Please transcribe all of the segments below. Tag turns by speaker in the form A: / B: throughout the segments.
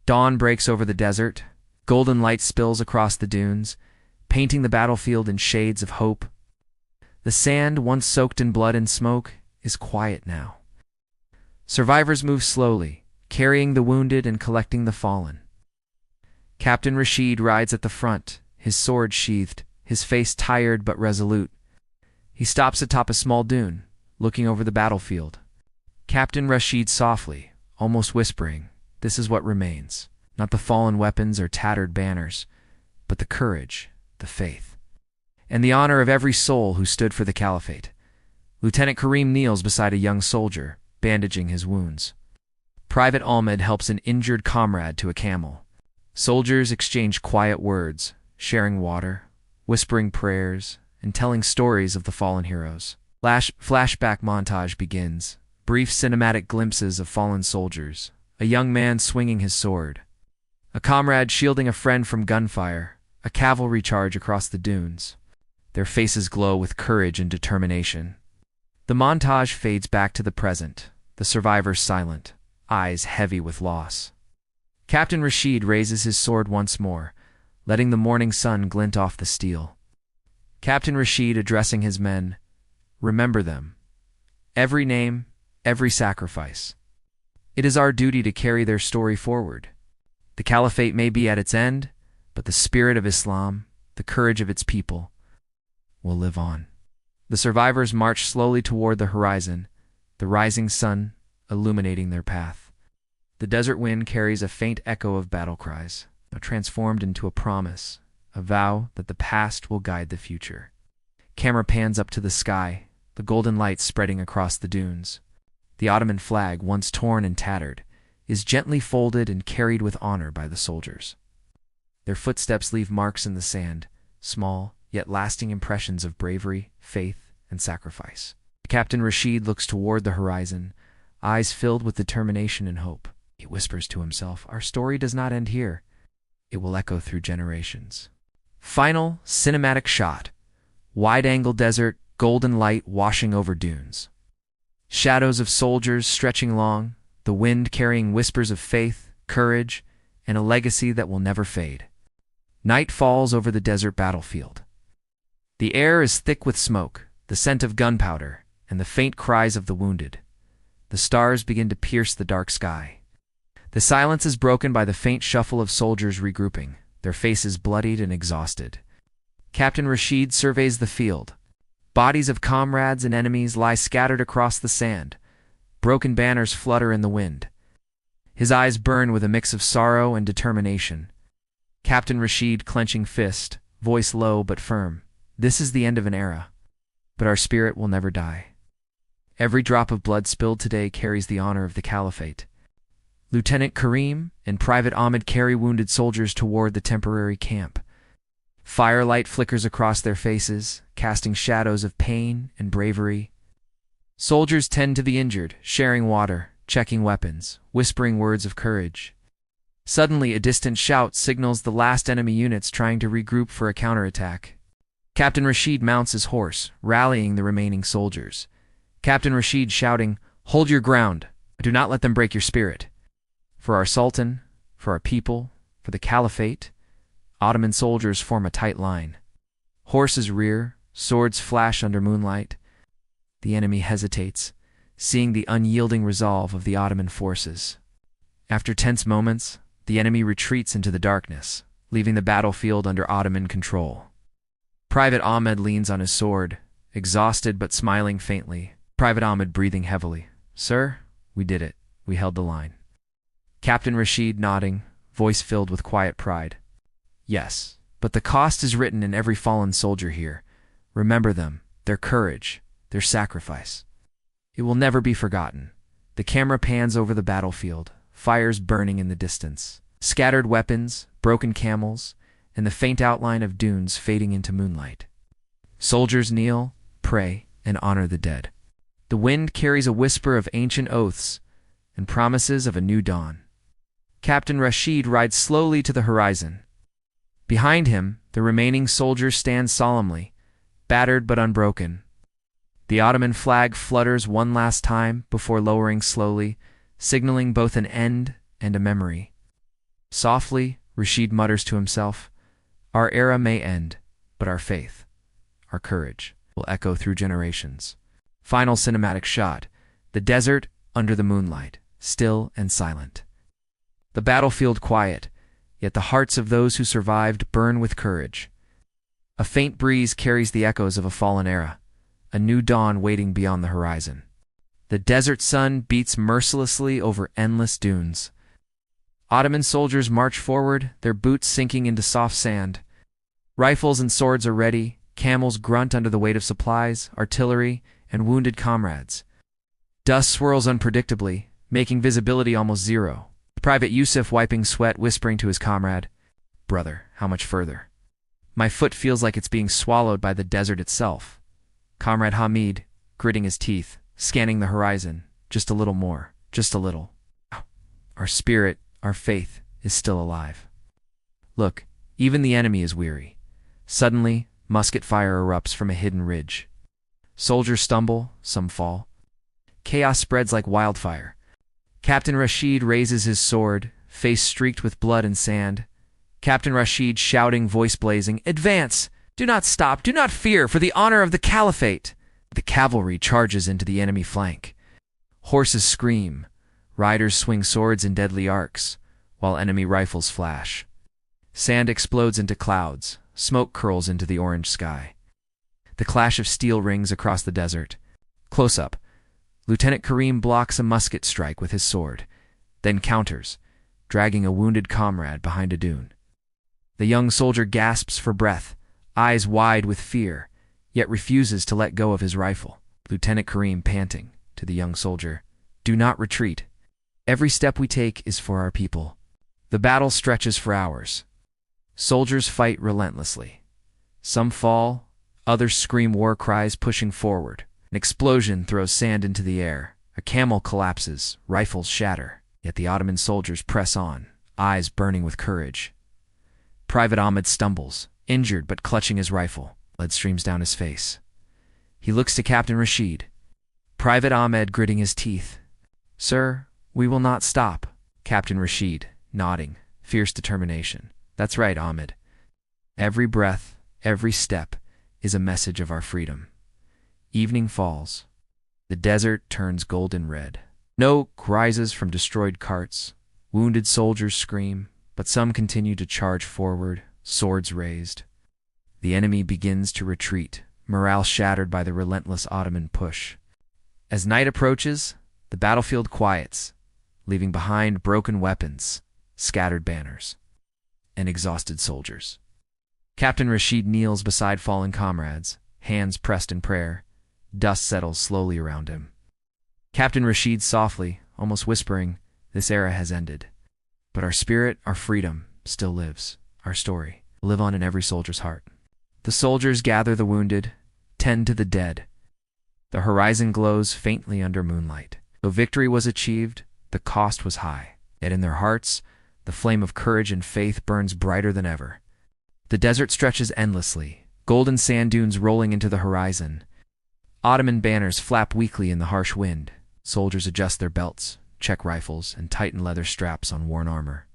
A: Dawn breaks over the desert. Golden light spills across the dunes, painting the battlefield in shades of hope. The sand, once soaked in blood and smoke, is quiet now. Survivors move slowly, carrying the wounded and collecting the fallen. Captain Rashid rides at the front, his sword sheathed, his face tired but resolute. He stops atop a small dune, looking over the battlefield. Captain Rashid softly, almost whispering, "This is what remains. Not the fallen weapons or tattered banners, but the courage, the faith, and the honor of every soul who stood for the Caliphate." Lieutenant Karim kneels beside a young soldier, bandaging his wounds. Private Ahmed helps an injured comrade to a camel. Soldiers exchange quiet words, sharing water, whispering prayers, and telling stories of the fallen heroes. Flashback montage begins. Brief cinematic glimpses of fallen soldiers. A young man swinging his sword. A comrade shielding a friend from gunfire. A cavalry charge across the dunes. Their faces glow with courage and determination. The montage fades back to the present, the survivors silent, eyes heavy with loss. Captain Rashid raises his sword once more, letting the morning sun glint off the steel. Captain Rashid addressing his men, "Remember them. Every name, every sacrifice. It is our duty to carry their story forward. The Caliphate may be at its end, but the spirit of Islam, the courage of its people, will live on." The survivors march slowly toward the horizon, the rising sun illuminating their path. The desert wind carries a faint echo of battle cries, transformed into a promise, a vow that the past will guide the future. Camera pans up to the sky, the golden light spreading across the dunes. The Ottoman flag, once torn and tattered, is gently folded and carried with honor by the soldiers. Their footsteps leave marks in the sand, small yet lasting impressions of bravery, faith, and sacrifice. Captain Rashid looks toward the horizon, eyes filled with determination and hope. He whispers to himself, "Our story does not end here. It will echo through generations." Final cinematic shot. Wide-angle desert, golden light washing over dunes. Shadows of soldiers stretching long, the wind carrying whispers of faith, courage, and a legacy that will never fade. Night falls over the desert battlefield. The air is thick with smoke, the scent of gunpowder, and the faint cries of the wounded. The stars begin to pierce the dark sky. The silence is broken by the faint shuffle of soldiers regrouping, their faces bloodied and exhausted. Captain Rashid surveys the field. Bodies of comrades and enemies lie scattered across the sand. Broken banners flutter in the wind. His eyes burn with a mix of sorrow and determination. Captain Rashid clenching fist, voice low but firm. "This is the end of an era, but our spirit will never die. Every drop of blood spilled today carries the honor of the Caliphate." Lieutenant Karim and Private Ahmed carry wounded soldiers toward the temporary camp. Firelight flickers across their faces, casting shadows of pain and bravery. Soldiers tend to the injured, sharing water, checking weapons, whispering words of courage. Suddenly, a distant shout signals the last enemy units trying to regroup for a counterattack. Captain Rashid mounts his horse, rallying the remaining soldiers. Captain Rashid shouting, "Hold your ground. Do not let them break your spirit. For our Sultan, for our people, for the Caliphate." Ottoman soldiers form a tight line. Horses rear, swords flash under moonlight. The enemy hesitates, seeing the unyielding resolve of the Ottoman forces. After tense moments, the enemy retreats into the darkness, leaving the battlefield under Ottoman control. Private Ahmed leans on his sword, exhausted but smiling faintly. Private Ahmed breathing heavily. "Sir, we did it. We held the line." Captain Rashid nodding, voice filled with quiet pride. "Yes, but the cost is written in every fallen soldier here. Remember them, their courage, their sacrifice. It will never be forgotten." The camera pans over the battlefield, fires burning in the distance, scattered weapons, broken camels, and the faint outline of dunes fading into moonlight. Soldiers kneel, pray, and honor the dead. The wind carries a whisper of ancient oaths and promises of a new dawn. Captain Rashid rides slowly to the horizon. Behind him, the remaining soldiers stand solemnly, battered but unbroken. The Ottoman flag flutters one last time before lowering slowly, signaling both an end and a memory. Softly, Rashid mutters to himself, "Our era may end, but our faith, our courage, will echo through generations." Final cinematic shot. The desert under the moonlight, still and silent. The battlefield quiet, yet the hearts of those who survived burn with courage. A faint breeze carries the echoes of a fallen era, a new dawn waiting beyond the horizon. The desert sun beats mercilessly over endless dunes. Ottoman soldiers march forward, their boots sinking into soft sand. Rifles and swords are ready, camels grunt under the weight of supplies, artillery, and wounded comrades. Dust swirls unpredictably, making visibility almost zero. Private Yusuf wiping sweat, whispering to his comrade, "Brother, how much further? My foot feels like it's being swallowed by the desert itself." Comrade Hamid, gritting his teeth, scanning the horizon, "Just a little more, just a little. Our spirit, our faith, is still alive." Look, even the enemy is weary. Suddenly, musket fire erupts from a hidden ridge. Soldiers stumble, some fall. Chaos spreads like wildfire. Captain Rashid raises his sword, face streaked with blood and sand. Captain Rashid shouting, voice blazing, "Advance! Do not stop! Do not fear! For the honor of the Caliphate!" The cavalry charges into the enemy flank. Horses scream. Riders swing swords in deadly arcs, while enemy rifles flash. Sand explodes into clouds. Smoke curls into the orange sky. The clash of steel rings across the desert. Close up. Lieutenant Karim blocks a musket strike with his sword, then counters, dragging a wounded comrade behind a dune. The young soldier gasps for breath, eyes wide with fear, yet refuses to let go of his rifle. Lieutenant Karim panting to the young soldier, "Do not retreat. Every step we take is for our people." The battle stretches for hours. Soldiers fight relentlessly. Some fall, others scream war cries, pushing forward. An explosion throws sand into the air. A camel collapses, rifles shatter. Yet the Ottoman soldiers press on, eyes burning with courage. Private Ahmed stumbles, injured but clutching his rifle. Blood streams down his face. He looks to Captain Rashid. Private Ahmed gritting his teeth. "Sir, we will not stop." Captain Rashid, nodding, fierce determination. "That's right, Ahmed. Every breath, every step, is a message of our freedom." Evening falls. The desert turns golden red. Smoke rises from destroyed carts. Wounded soldiers scream, but some continue to charge forward, swords raised. The enemy begins to retreat, morale shattered by the relentless Ottoman push. As night approaches, the battlefield quiets, leaving behind broken weapons, scattered banners, and exhausted soldiers. Captain Rashid kneels beside fallen comrades, hands pressed in prayer. Dust settles slowly around him. Captain Rashid softly, almost whispering, "This era has ended. But our spirit, our freedom, still lives. Our story will live on in every soldier's heart." The soldiers gather the wounded, tend to the dead. The horizon glows faintly under moonlight. Though victory was achieved, the cost was high. Yet in their hearts, the flame of courage and faith burns brighter than ever. The desert stretches endlessly, golden sand dunes rolling into the horizon. Ottoman banners flap weakly in the harsh wind. Soldiers adjust their belts, check rifles, and tighten leather straps on worn armor.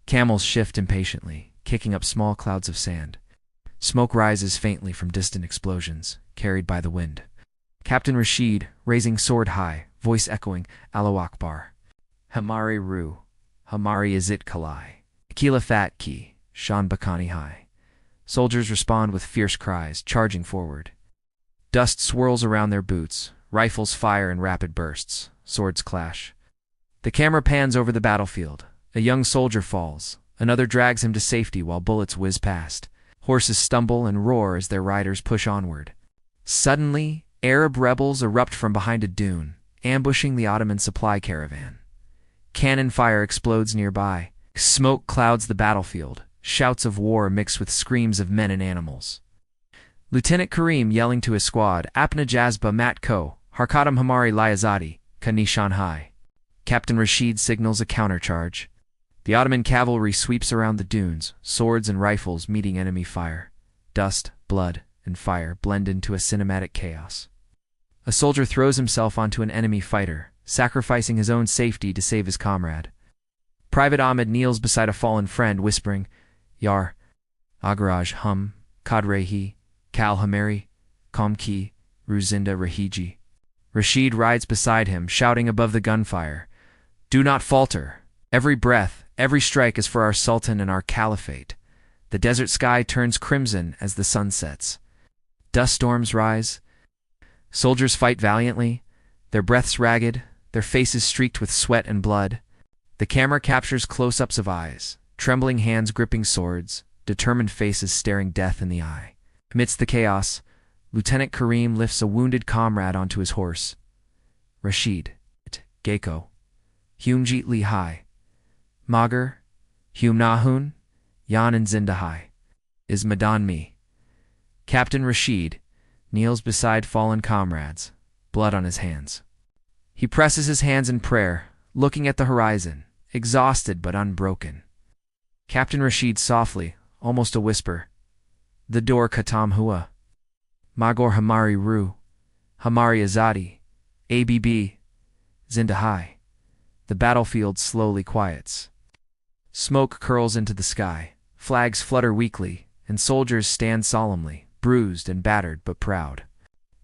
A: Camels shift impatiently, kicking up small clouds of sand. Smoke rises faintly from distant explosions, carried by the wind. Captain Rashid, raising sword high, voice echoing, "Allahu Akbar. Hamari Ru, Hamari Izit Kalai. Khilafat Ki, Shan Bakani Hai." Soldiers respond with fierce cries, charging forward. Dust swirls around their boots, rifles fire in rapid bursts, swords clash. The camera pans over the battlefield. A young soldier falls. Another drags him to safety while bullets whiz past. Horses stumble and roar as their riders push onward. Suddenly, Arab rebels erupt from behind a dune, ambushing the Ottoman supply caravan. Cannon fire explodes nearby. Smoke clouds the battlefield. Shouts of war mix with screams of men and animals. Lieutenant Karim yelling to his squad, "Apna Jazba Mat Ko, Harkatam Hamari Layazadi, Ka Nishan Hai." Captain Rashid signals a countercharge. The Ottoman cavalry sweeps around the dunes, swords and rifles meeting enemy fire. Dust, blood, and fire blend into a cinematic chaos. A soldier throws himself onto an enemy fighter, sacrificing his own safety to save his comrade. Private Ahmed kneels beside a fallen friend, whispering, Yar, Agaraj hum, Kadrehi, Kal Hamari, Kamki, Ruzinda Rahiji. Rashid rides beside him, shouting above the gunfire, Do not falter. Every breath, every strike is for our Sultan and our Caliphate. The desert sky turns crimson as the sun sets. Dust storms rise. Soldiers fight valiantly, their breaths ragged, their faces streaked with sweat and blood. The camera captures close-ups of eyes, trembling hands gripping swords, determined faces staring death in the eye. Amidst the chaos, Lieutenant Karim lifts a wounded comrade onto his horse. Rashid, Geko, Humjit Lihai, Magar, Humnahun, Yan and Zindahai, is Madan Mi. Captain Rashid kneels beside fallen comrades, blood on his hands. He presses his hands in prayer, looking at the horizon, exhausted but unbroken. Captain Rashid softly, almost a whisper, The door Katam Hua. Magor Hamari Ru, Hamari Azadi, ABB, Zindahai. The battlefield slowly quiets. Smoke curls into the sky, flags flutter weakly, and soldiers stand solemnly, bruised and battered but proud.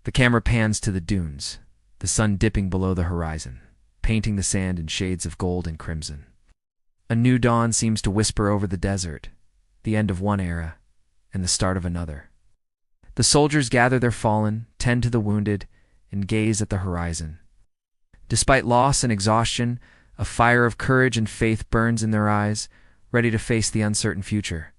A: The camera pans to the dunes, the sun dipping below the horizon, painting the sand in shades of gold and crimson. A new dawn seems to whisper over the desert, the end of one era and the start of another. The soldiers gather their fallen, tend to the wounded, and gaze at the horizon. Despite loss and exhaustion, a fire of courage and faith burns in their eyes, ready to face the uncertain future.